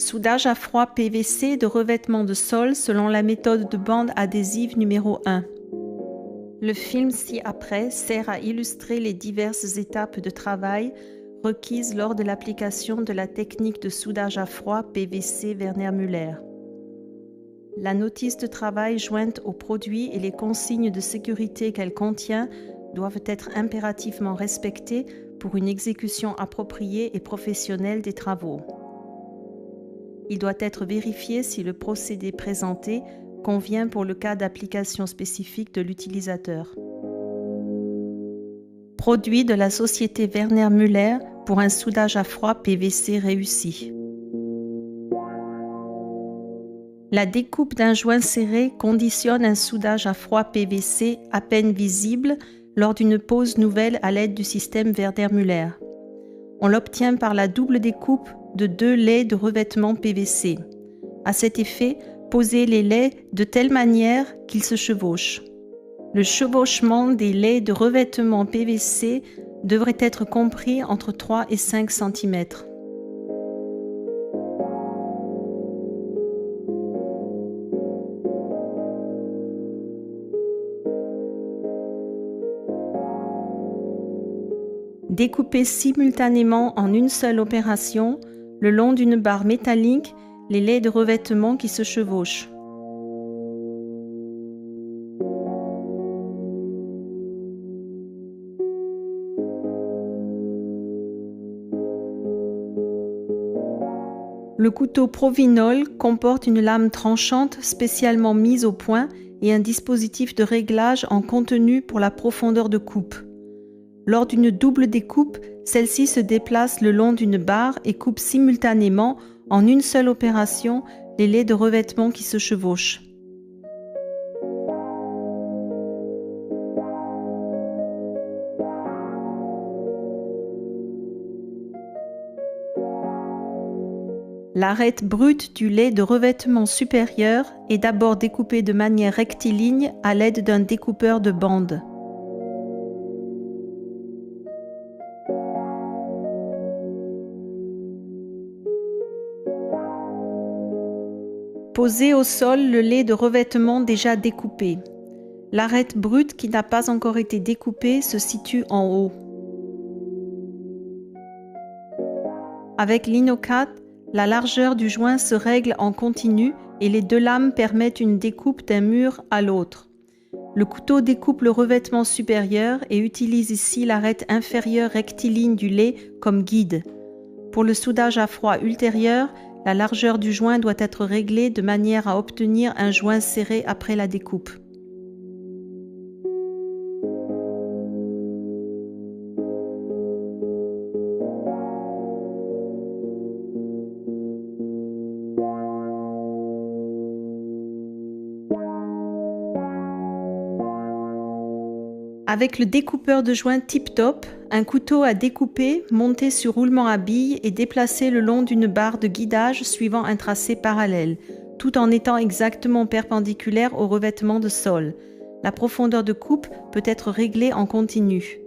Soudage à froid PVC de revêtement de sol selon la méthode de bande adhésive numéro 1. Le film ci-après sert à illustrer les diverses étapes de travail requises lors de l'application de la technique de soudage à froid PVC Werner-Müller. La notice de travail jointe au produit et les consignes de sécurité qu'elle contient doivent être impérativement respectées pour une exécution appropriée et professionnelle des travaux. Il doit être vérifié si le procédé présenté convient pour le cas d'application spécifique de l'utilisateur. Produit de la société Werner-Müller pour un soudage à froid PVC réussi. La découpe d'un joint serré conditionne un soudage à froid PVC à peine visible lors d'une pose nouvelle à l'aide du système Werner-Müller. On l'obtient par la double découpe de 2 laits de revêtement PVC. À cet effet, posez les laits de telle manière qu'ils se chevauchent. Le chevauchement des laits de revêtement PVC devrait être compris entre 3 et 5 cm. Découpez simultanément en une seule opération, le long d'une barre métallique, les laits de revêtement qui se chevauchent. Le couteau Provinol comporte une lame tranchante spécialement mise au point et un dispositif de réglage en contenu pour la profondeur de coupe. Lors d'une double découpe, celle-ci se déplace le long d'une barre et coupe simultanément, en une seule opération, les laits de revêtement qui se chevauchent. L'arête brute du lait de revêtement supérieur est d'abord découpée de manière rectiligne à l'aide d'un découpeur de bande. Posez au sol le lait de revêtement déjà découpé. L'arête brute qui n'a pas encore été découpée se situe en haut. Avec l'Inocat, la largeur du joint se règle en continu et les 2 lames permettent une découpe d'un mur à l'autre. Le couteau découpe le revêtement supérieur et utilise ici l'arête inférieure rectiligne du lait comme guide. Pour le soudage à froid ultérieur, la largeur du joint doit être réglée de manière à obtenir un joint serré après la découpe. Avec le découpeur de joint tip-top, un couteau à découper, monté sur roulement à billes et déplacé le long d'une barre de guidage suivant un tracé parallèle, tout en étant exactement perpendiculaire au revêtement de sol. La profondeur de coupe peut être réglée en continu.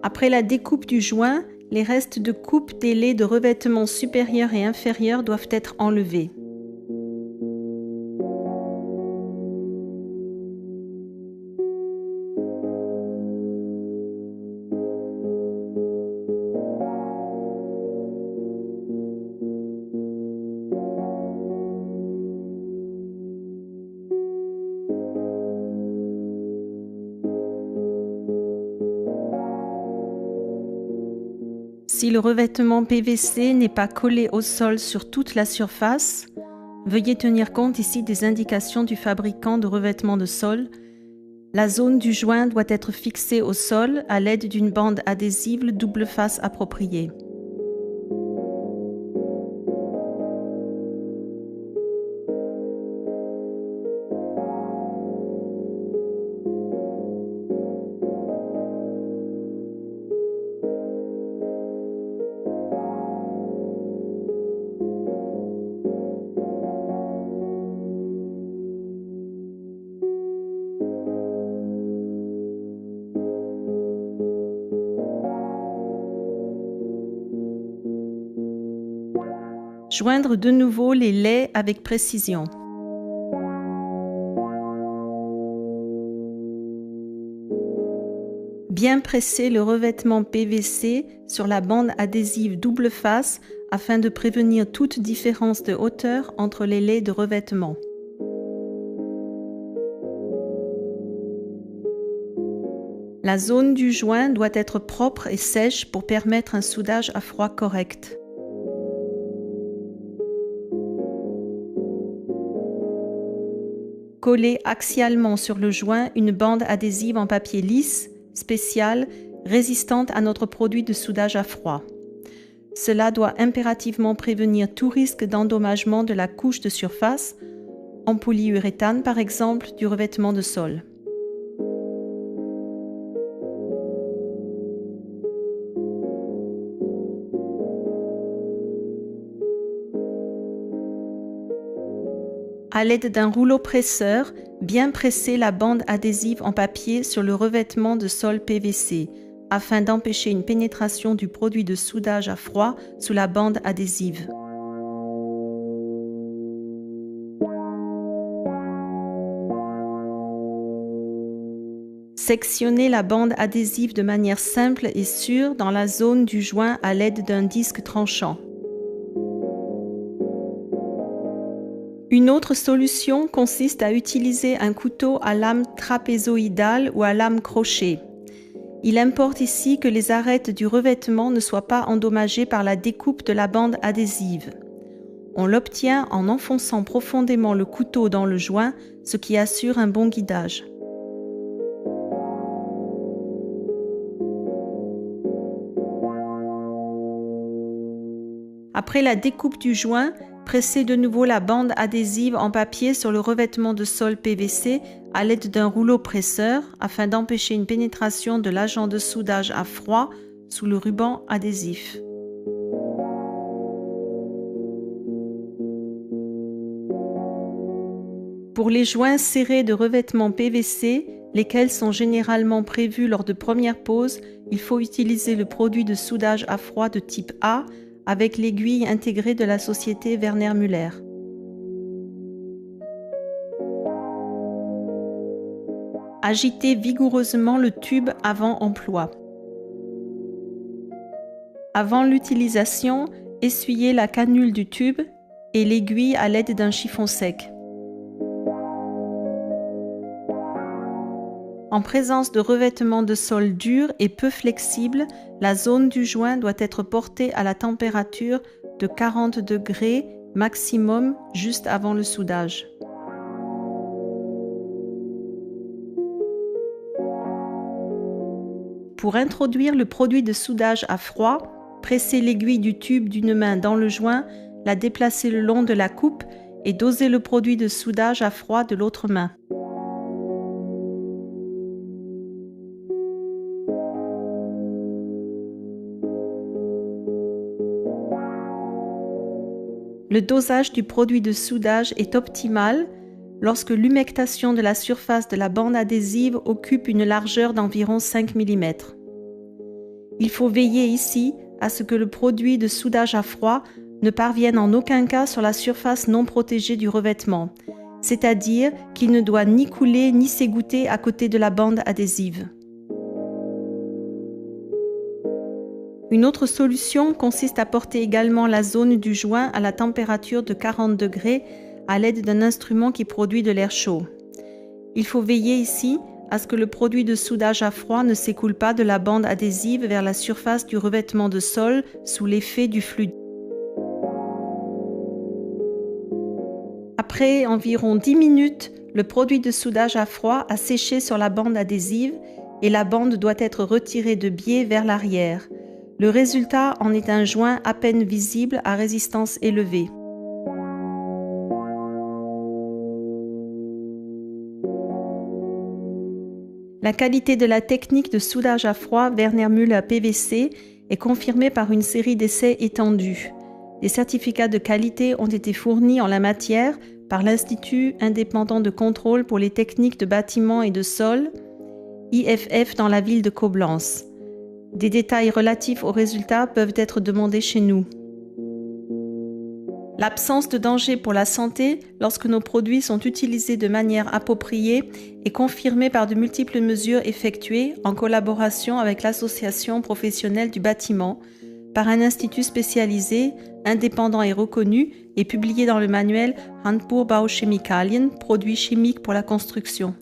Après la découpe du joint, les restes de coupe des laits de revêtement supérieur et inférieur doivent être enlevés. Si le revêtement PVC n'est pas collé au sol sur toute la surface, veuillez tenir compte ici des indications du fabricant de revêtement de sol. La zone du joint doit être fixée au sol à l'aide d'une bande adhésive double face appropriée. Joindre de nouveau les laits avec précision. Bien presser le revêtement PVC sur la bande adhésive double face afin de prévenir toute différence de hauteur entre les laits de revêtement. La zone du joint doit être propre et sèche pour permettre un soudage à froid correct. Coller axialement sur le joint une bande adhésive en papier lisse, spéciale, résistante à notre produit de soudage à froid. Cela doit impérativement prévenir tout risque d'endommagement de la couche de surface, en polyuréthane par exemple, du revêtement de sol. À l'aide d'un rouleau presseur, bien presser la bande adhésive en papier sur le revêtement de sol PVC, afin d'empêcher une pénétration du produit de soudage à froid sous la bande adhésive. Sectionnez la bande adhésive de manière simple et sûre dans la zone du joint à l'aide d'un disque tranchant. Une autre solution consiste à utiliser un couteau à lame trapézoïdale ou à lame crochet. Il importe ici que les arêtes du revêtement ne soient pas endommagées par la découpe de la bande adhésive. On l'obtient en enfonçant profondément le couteau dans le joint, ce qui assure un bon guidage. Après la découpe du joint, pressez de nouveau la bande adhésive en papier sur le revêtement de sol PVC à l'aide d'un rouleau presseur afin d'empêcher une pénétration de l'agent de soudage à froid sous le ruban adhésif. Pour les joints serrés de revêtement PVC, lesquels sont généralement prévus lors de premières poses, il faut utiliser le produit de soudage à froid de type A avec l'aiguille intégrée de la société Werner Müller. Agitez vigoureusement le tube avant emploi. Avant l'utilisation, essuyez la canule du tube et l'aiguille à l'aide d'un chiffon sec. En présence de revêtements de sol durs et peu flexibles, la zone du joint doit être portée à la température de 40 degrés maximum juste avant le soudage. Pour introduire le produit de soudage à froid, pressez l'aiguille du tube d'une main dans le joint, la déplacer le long de la coupe et doser le produit de soudage à froid de l'autre main. Le dosage du produit de soudage est optimal lorsque l'humectation de la surface de la bande adhésive occupe une largeur d'environ 5 mm. Il faut veiller ici à ce que le produit de soudage à froid ne parvienne en aucun cas sur la surface non protégée du revêtement, c'est-à-dire qu'il ne doit ni couler ni s'égoutter à côté de la bande adhésive. Une autre solution consiste à porter également la zone du joint à la température de 40 degrés à l'aide d'un instrument qui produit de l'air chaud. Il faut veiller ici à ce que le produit de soudage à froid ne s'écoule pas de la bande adhésive vers la surface du revêtement de sol sous l'effet du flux. Après environ 10 minutes, le produit de soudage à froid a séché sur la bande adhésive et la bande doit être retirée de biais vers l'arrière. Le résultat en est un joint à peine visible à résistance élevée. La qualité de la technique de soudage à froid Werner Müller PVC est confirmée par une série d'essais étendus. Des certificats de qualité ont été fournis en la matière par l'Institut indépendant de contrôle pour les techniques de bâtiment et de sol, IFF dans la ville de Coblence. Des détails relatifs aux résultats peuvent être demandés chez nous. L'absence de danger pour la santé lorsque nos produits sont utilisés de manière appropriée est confirmée par de multiples mesures effectuées en collaboration avec l'Association professionnelle du bâtiment, par un institut spécialisé, indépendant et reconnu, et publié dans le manuel Handbuch Bauchemikalien, produits chimiques pour la construction.